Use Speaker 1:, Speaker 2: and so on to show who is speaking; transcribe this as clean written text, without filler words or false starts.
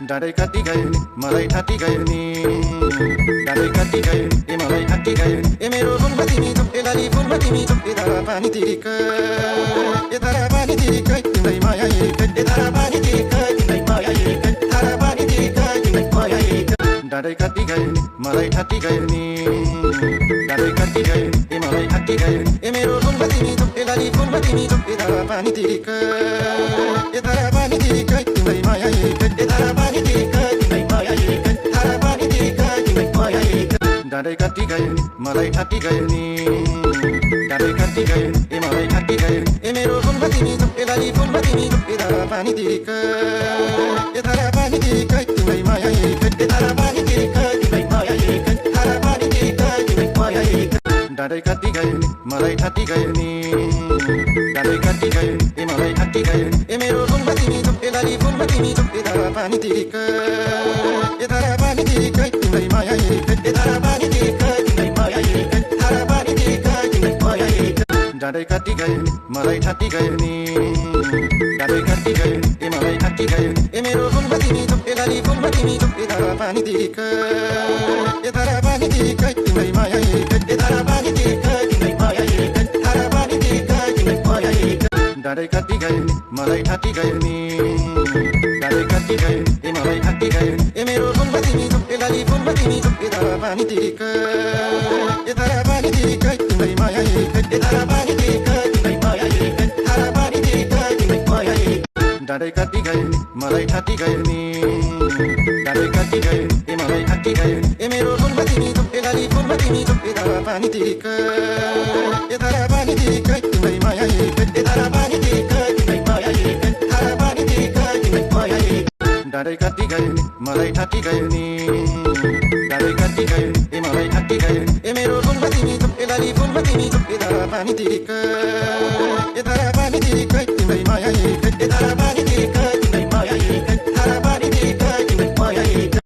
Speaker 1: डाँडै काटी गयो नि मलाई ठाटी गयो नि डाँडै काटी गयो नि ए मलाई ठाटी गयो नि ए मेरो फुलमा तिमी छौ ए लाली फुलमा तिमी छौ ए धारा पानी तिरिकै ए धारा पानी तिरिकै तिमीलाई माया एकै ए धारा पानी तिरिकै तिमीलाई माया एकै धारा पानी तिरिकै तिमीलाई माया एकै डाँडै काटी गयो नि मलाई ठाटी गयो नि डाँडै काटी गयो नि ए मलाई ठाटी गयो नि ए मेरो फुलमा तिमी छौ ए लाली फुलमा तिमी छौ ए धारा पानी तिरिकै ए धारा पानी तिरिकै तिमीलाई माया एकै ए धारा पानी तिरिकै तिमीलाई माया एकै धारा पानी तिरिकै तिमीलाई माया एकै डाँडै काटी गयो नि मलाई ठाटी गयो नि डाँडै काटी गयो नि ए मलाई ठाटी गयो नि ए मेरो फुलमा तिमी छौ ए लाली फुलमा तिमी छौ ए धारा पानी तिरिकै ए धारा पानी तिरिकै तिमीलाई माया एकै ए धारा पानी तिरिकै तिमीलाई माया एकै धारा पानी तिरिकै तिमीलाई माया एकै डाँडै काटी गयो नि मलाई ठाटी गयो नि डाँडै काटी गयो नि ए मलाई ठाटी गयो नि ए मेरो फुलमा तिमी छौ ए लाली फुलमा तिमी छौ ए धारा पानी तिरिकै ए धारा पानी तिरिकै तिमीलाई माया एकै ए धारा पानी तिरिकै तिमीलाई माया एकै धारा पानी तिरिकै तिमीलाई माया एकै डाँडै काटी गयो नि मलाई ठाटी गयो नि डाँडै काटी गयो नि ए मलाई ठाटी गयो नि ए मेरो फुलमा तिमी छौ ए लाली फुलमा तिमी छौ ए धारा पानी तिरिकै ए धारा पानी तिरिकै तिमीलाई माया एकै ए धारा पानी तिरिकै तिमीलाई माया एकै धारा पानी तिरिकै तिमीलाई माया एकै डाँडै काटी गयो नि मलाई ठाटी गयो नि डाँडै काटी गयो नि ए मलाई ठाटी गयो नि ए मेरो फुलमा तिमी छौ ए लाली फुलमा तिमी छौ ए धारा पानी तिरिकै ए धारा पानी तिरिकै तिमीलाई माया एकै ए धारा पानी तिरिकै तिमीलाई माया एकै धारा पानी तिरिकै तिमीलाई माया एकै डाँडै काटी गयो नि मलाई ठाटी गयो नि डाँडै काटी गयो नि ए मलाई ठाटी गयो नि ए मेरो फुलमा तिमी छौ ए लाली फुलमा तिमी छौ ए धारा पानी तिरिकै ए धारा पानी तिरिकै तिमीलाई माया एकै ए धारा पानी तिरिकै तिमीलाई माया एकै धारा पानी तिरिकै तिमीलाई माया एकै डाँडै काटी गयो नि मलाई ठाटी गयो नि डाँडै काटी गयो नि ए मलाई ठाटी गयो नि ए मेरो फुलमा तिमी छौ ए लाली फुलमा तिमी छौ ए धारा पानी तिरिकै ए धारा पानी तिरिकै तिमीलाई माया एकै ए धारा